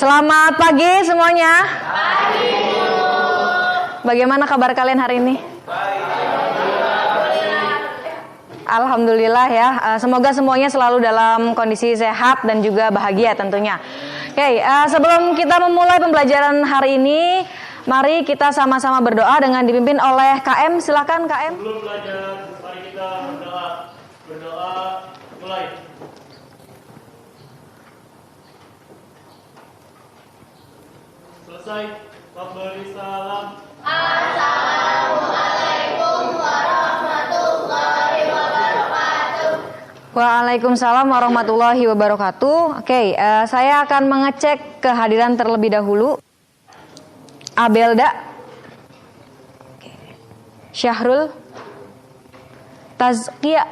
Selamat pagi semuanya. Pagi. Bagaimana kabar kalian hari ini? Alhamdulillah ya. Semoga semuanya selalu dalam kondisi sehat dan juga bahagia tentunya. Oke, sebelum kita memulai pembelajaran hari ini, mari kita sama-sama berdoa dengan dipimpin oleh KM. Silakan KM. Sebelum belajar, mari kita berdoa. Berdoa mulai. Selesai memberi salam. Assalamualaikum warahmatullahi wabarakatuh. Waalaikumsalam warahmatullahi wabarakatuh. Oke, saya akan mengecek kehadiran terlebih dahulu. Abelda, Syahrul, Tazkia.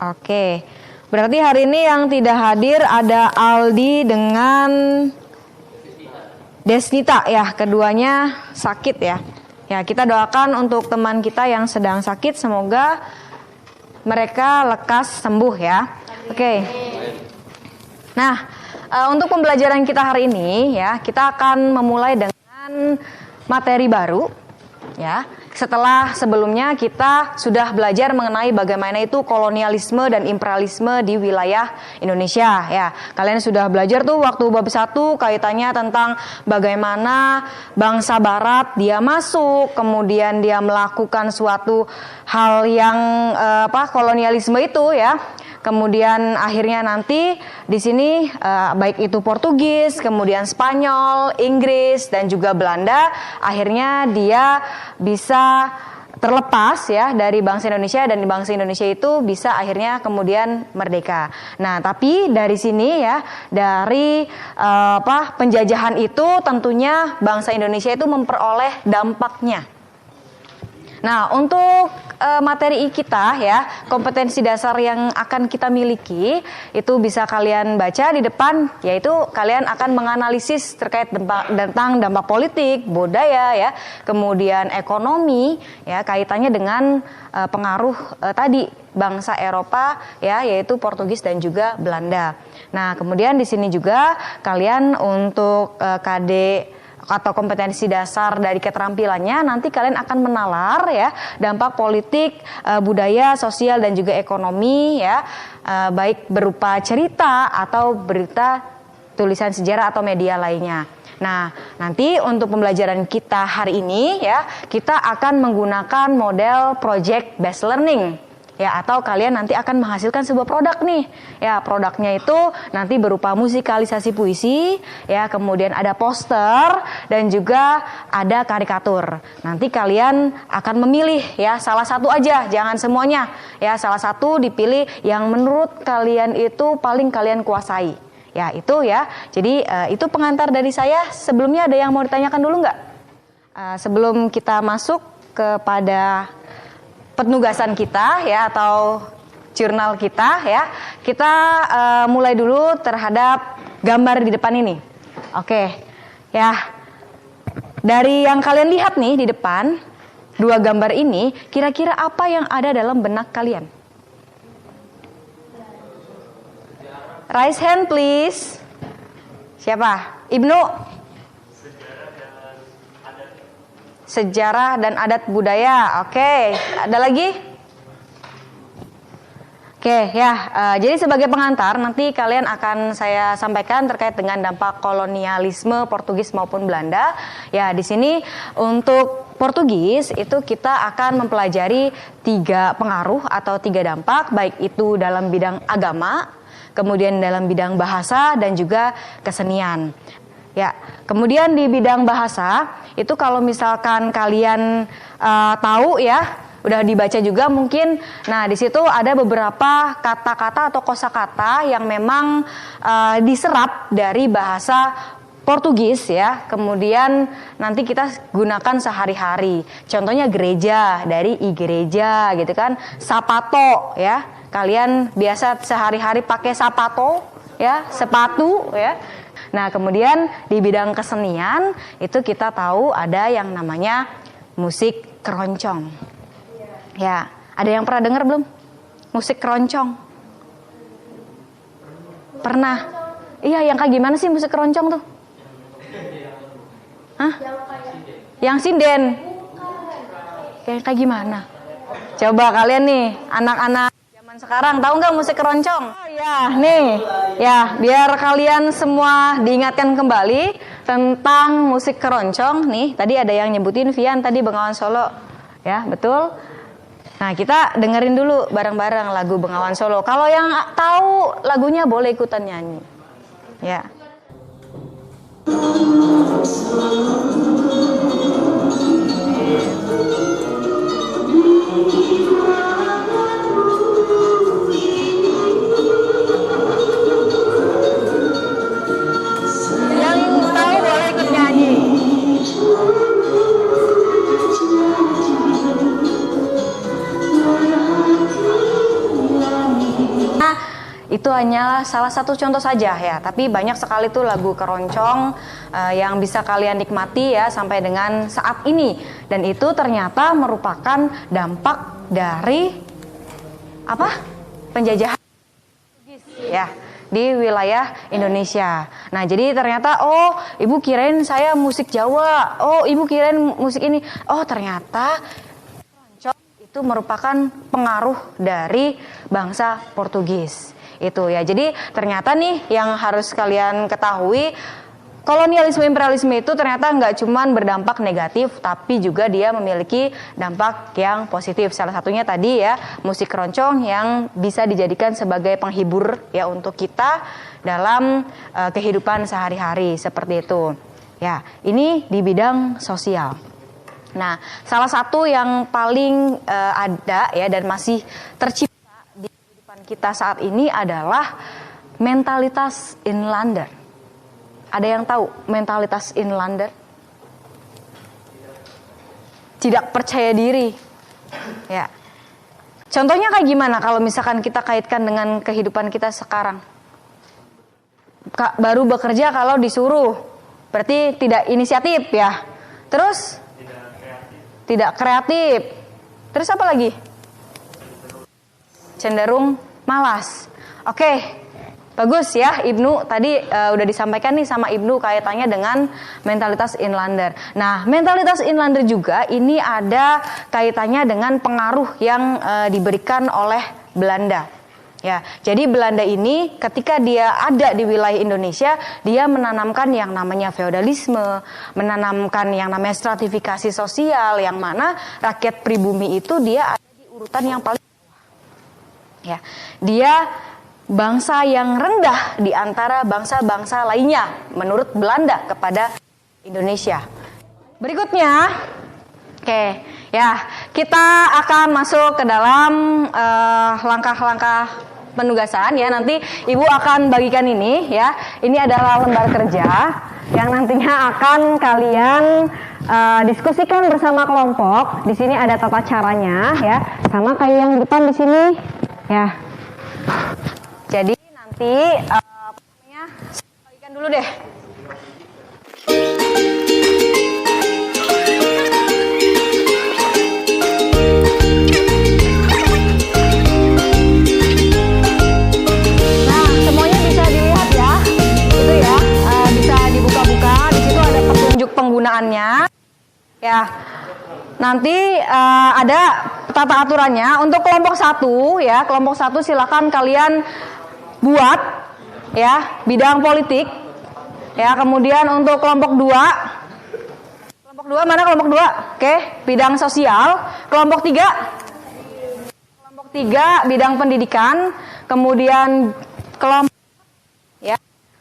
Oke, berarti hari ini yang tidak hadir ada Aldi dengan Desnita ya, keduanya sakit ya. Ya, kita doakan untuk teman kita yang sedang sakit, semoga mereka lekas sembuh ya. Oke. Nah, untuk pembelajaran kita hari ini ya, kita akan memulai dengan materi baru ya. Setelah sebelumnya kita sudah belajar mengenai bagaimana itu kolonialisme dan imperialisme di wilayah Indonesia ya. Kalian sudah belajar tuh waktu bab 1 kaitannya tentang bagaimana bangsa barat dia masuk, kemudian dia melakukan suatu hal yang kolonialisme itu ya. Kemudian akhirnya nanti di sini baik itu Portugis, kemudian Spanyol, Inggris dan juga Belanda, akhirnya dia bisa terlepas ya dari bangsa Indonesia, dan bangsa Indonesia itu bisa akhirnya kemudian merdeka. Nah, tapi dari sini ya, dari penjajahan itu tentunya bangsa Indonesia itu memperoleh dampaknya. Nah, untuk materi kita ya, kompetensi dasar yang akan kita miliki itu bisa kalian baca di depan, yaitu kalian akan menganalisis terkait tentang dampak politik, budaya ya, kemudian ekonomi ya, kaitannya dengan pengaruh tadi bangsa Eropa ya, yaitu Portugis dan juga Belanda. Nah, kemudian di sini juga kalian untuk KD atau kompetensi dasar dari keterampilannya, nanti kalian akan menalar ya dampak politik, budaya, sosial dan juga ekonomi ya, baik berupa cerita atau berita, tulisan sejarah atau media lainnya. Nah, nanti untuk pembelajaran kita hari ini ya, kita akan menggunakan model project based learning. Ya, atau kalian nanti akan menghasilkan sebuah produk nih. Ya, produknya itu nanti berupa musikalisasi puisi, ya, kemudian ada poster dan juga ada karikatur. Nanti kalian akan memilih ya salah satu aja, jangan semuanya. Ya, salah satu dipilih yang menurut kalian itu paling kalian kuasai. Ya, itu ya. Jadi itu pengantar dari saya. Sebelumnya ada yang mau ditanyakan dulu nggak? Sebelum kita masuk kepada penugasan kita ya, atau jurnal kita ya, kita mulai dulu terhadap gambar di depan ini. Oke ya, dari yang kalian lihat nih di depan, dua gambar ini, kira-kira apa yang ada dalam benak kalian? Raise hand please. Siapa? Ibnu? Sejarah dan adat budaya. Oke, ada lagi? Oke ya, jadi sebagai pengantar nanti kalian akan saya sampaikan terkait dengan dampak kolonialisme Portugis maupun Belanda. Ya, di sini untuk Portugis itu kita akan mempelajari 3 pengaruh atau 3 dampak, baik itu dalam bidang agama, kemudian dalam bidang bahasa dan juga kesenian. Ya, kemudian di bidang bahasa itu kalau misalkan kalian tahu ya, udah dibaca juga mungkin. Nah, di situ ada beberapa kata-kata atau kosakata yang memang diserap dari bahasa Portugis ya. Kemudian nanti kita gunakan sehari-hari. Contohnya gereja, dari igreja gitu kan. Sapato ya. Kalian biasa sehari-hari pakai sapato ya, sepatu ya. Nah, kemudian di bidang kesenian itu kita tahu ada yang namanya musik keroncong. Ya, ada yang pernah dengar belum? Musik keroncong? Pernah? Iya, yang kayak gimana sih musik keroncong tuh? Hah? Yang sinden. Kayak gimana? Coba kalian nih, anak-anak zaman sekarang tahu nggak musik keroncong? Oh ya, nih, ya biar kalian semua diingatkan kembali tentang musik keroncong. Nih, tadi ada yang nyebutin Vian tadi Bengawan Solo, ya betul. Nah kita dengerin dulu bareng-bareng lagu Bengawan Solo. Kalau yang tahu lagunya boleh ikutan nyanyi, ya. Yang tahu boleh ikut nyanyi. Nah, itu hanyalah salah satu contoh saja ya, tapi banyak sekali tuh lagu keroncong yang bisa kalian nikmati ya sampai dengan saat ini. Dan itu ternyata merupakan dampak dari apa? Penjajahan ya di wilayah Indonesia. Nah, jadi ternyata oh, ibu kirain saya musik Jawa. Oh, ibu kirain musik ini. Oh, ternyata keroncong itu merupakan pengaruh dari bangsa Portugis. Itu ya. Jadi ternyata nih yang harus kalian ketahui, kolonialisme imperialisme itu ternyata nggak cuman berdampak negatif, tapi juga dia memiliki dampak yang positif. Salah satunya tadi ya musik keroncong yang bisa dijadikan sebagai penghibur ya untuk kita dalam kehidupan sehari-hari seperti itu. Ya, ini di bidang sosial. Nah, salah satu yang paling ada ya dan masih tercipta di kehidupan kita saat ini adalah mentalitas inlander. Ada yang tahu mentalitas inlander? Tidak percaya diri. Ya. Contohnya kayak gimana kalau misalkan kita kaitkan dengan kehidupan kita sekarang? Baru bekerja kalau disuruh. Berarti tidak inisiatif ya. Terus? Tidak kreatif. Terus apa lagi? Cenderung malas. Oke. Bagus ya Ibnu, tadi udah disampaikan nih sama Ibnu kaitannya dengan mentalitas inlander. Nah, mentalitas inlander juga ini ada kaitannya dengan pengaruh yang diberikan oleh Belanda. Ya, jadi Belanda ini ketika dia ada di wilayah Indonesia, dia menanamkan yang namanya feodalisme, menanamkan yang namanya stratifikasi sosial, yang mana rakyat pribumi itu dia ada di urutan yang paling bawah. Ya, dia bangsa yang rendah di antara bangsa-bangsa lainnya menurut Belanda kepada Indonesia. Berikutnya, oke, ya kita akan masuk ke dalam langkah-langkah penugasan ya. Nanti Ibu akan bagikan ini ya. Ini adalah lembar kerja yang nantinya akan kalian diskusikan bersama kelompok. Di sini ada tata caranya ya, sama kayak yang di depan di sini ya. Jadi nanti saya bagikan dulu deh. Nah, semuanya bisa dilihat ya. Itu ya, bisa dibuka-buka. Di situ ada petunjuk penggunaannya. Ya. Nanti ada tata aturannya. Untuk kelompok 1 ya, kelompok 1 silakan kalian buat ya bidang politik ya. Kemudian untuk kelompok 2 mana kelompok 2? Oke, bidang sosial. Kelompok 3 bidang pendidikan. Kemudian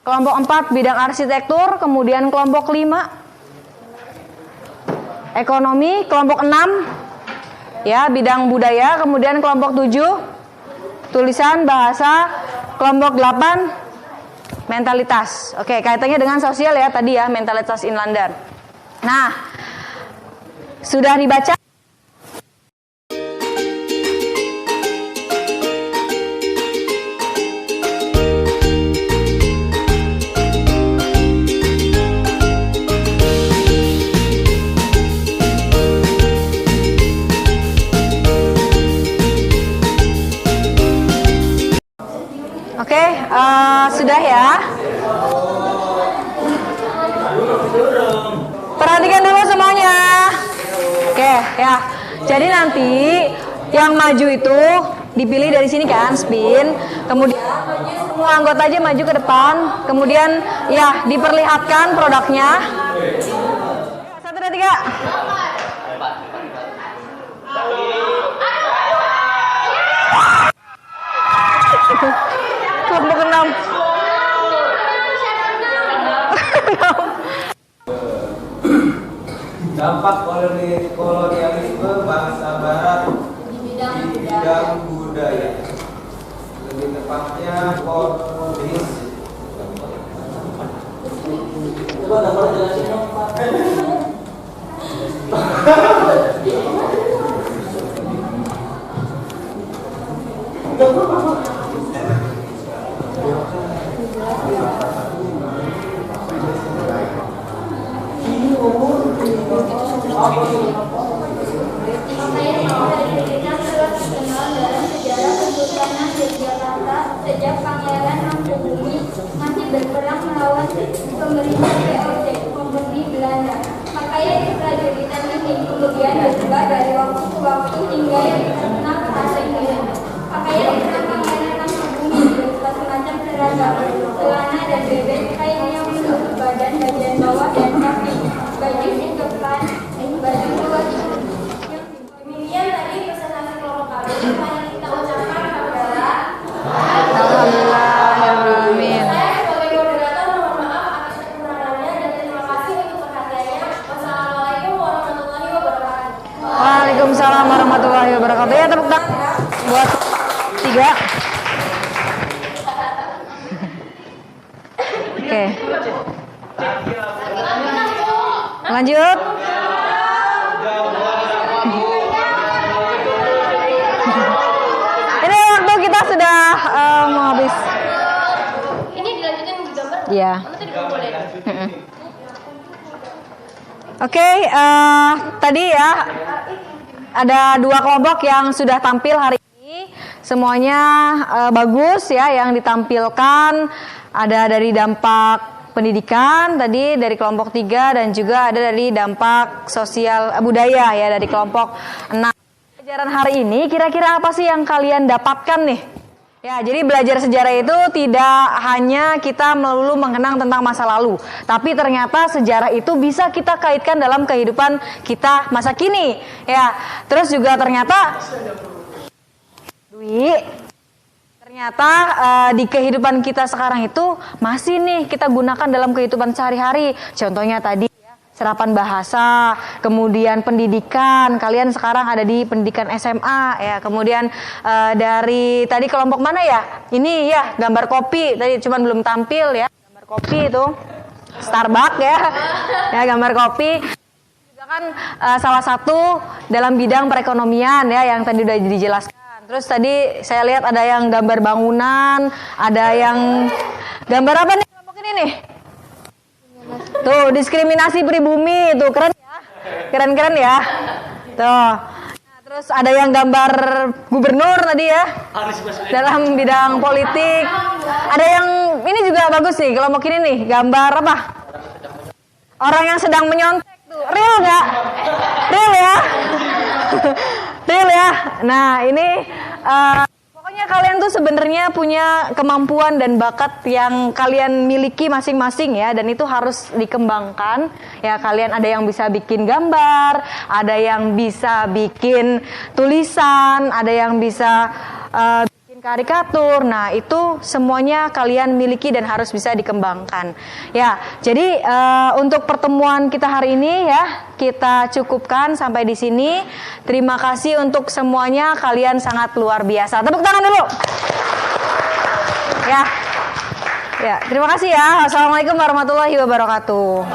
kelompok 4 bidang arsitektur. Kemudian kelompok 5 ekonomi. Kelompok 6 ya bidang budaya. Kemudian kelompok 7 tulisan bahasa. Kelompok 8 mentalitas. Oke, kaitannya dengan sosial ya tadi ya, mentalitas inlander. Nah, sudah dibaca? Oke, sudah ya. Perhatikan dulu semuanya. Oke, ya. Jadi nanti yang maju itu dipilih dari sini kan, spin. Kemudian semua anggota aja maju ke depan. Kemudian ya diperlihatkan produknya. 1, 2, 3. Kelompok 6. Dampak kolonialisme bangsa Barat di bidang budaya, lebih tepatnya komunis. Coba dapat jelasin dong, Pak. Sejak Pangeran Mangkubumi masih berperang melawan pemerintah VOC Kompeni Belanda. Pakaian keprajuritan ini kemudian berubah dari waktu ke waktu hingga yang terkenal bahasa Inggris. Pakaian serang Pangeran Mangkubumi berupa semacam seragam, celana dan bebek, kain yang menutup badan bagian bawah dan kaki, baju singkepan, baju luar. Demikian tadi presentasi kelompok kami. Mari kita ucapkan adalah Alhamdulillahirrahmanirrahim. saya sebagai moderator mohon maaf atas kekurangannya dan terima kasih untuk perhatiannya. Wassalamualaikum warahmatullahi wabarakatuh. Waalaikumsalam warahmatullahi wabarakatuh. Ya, tepuk tangan buat 3. Oke. Lanjut. Ini waktu kita sudah mau habis. Ini dilanjutin di gambar. Iya. Kamu tadi belum boleh. Oke, tadi ya ada 2 kelompok yang sudah tampil hari ini. Semuanya bagus ya yang ditampilkan. Ada dari dampak pendidikan tadi dari kelompok 3 dan juga ada dari dampak sosial budaya ya dari kelompok 6. Pelajaran hari ini kira-kira apa sih yang kalian dapatkan nih? Ya, jadi belajar sejarah itu tidak hanya kita melulu mengenang tentang masa lalu, tapi ternyata sejarah itu bisa kita kaitkan dalam kehidupan kita masa kini. Ya, terus juga ternyata di kehidupan kita sekarang itu masih nih kita gunakan dalam kehidupan sehari-hari. Contohnya tadi serapan bahasa, kemudian pendidikan. Kalian sekarang ada di pendidikan SMA ya. Kemudian dari tadi kelompok mana ya? Ini ya gambar kopi. Tadi cuman belum tampil ya. Gambar kopi itu Starbucks ya. Ya gambar kopi. Juga kan salah satu dalam bidang perekonomian ya yang tadi udah dijelaskan. Terus tadi saya lihat ada yang gambar bangunan, ada yang gambar apa nih kelompok ini nih? Tuh, diskriminasi pribumi, tuh keren ya, keren-keren ya. Tuh, nah, terus ada yang gambar gubernur tadi ya, dalam bidang politik. Ada yang ini juga bagus nih, kelompok ini nih, gambar apa? Orang yang sedang menyontek tuh, real nggak? Real ya, real ya. Nah ini. Pokoknya kalian tuh sebenarnya punya kemampuan dan bakat yang kalian miliki masing-masing ya, dan itu harus dikembangkan ya. Kalian ada yang bisa bikin gambar, ada yang bisa bikin tulisan, ada yang bisa bikin karikatur. Nah itu semuanya kalian miliki dan harus bisa dikembangkan ya. Jadi untuk pertemuan kita hari ini ya kita cukupkan sampai di sini. Terima kasih untuk semuanya, kalian sangat luar biasa. Tepuk tangan dulu. Ya, terima kasih ya. Assalamualaikum warahmatullahi wabarakatuh.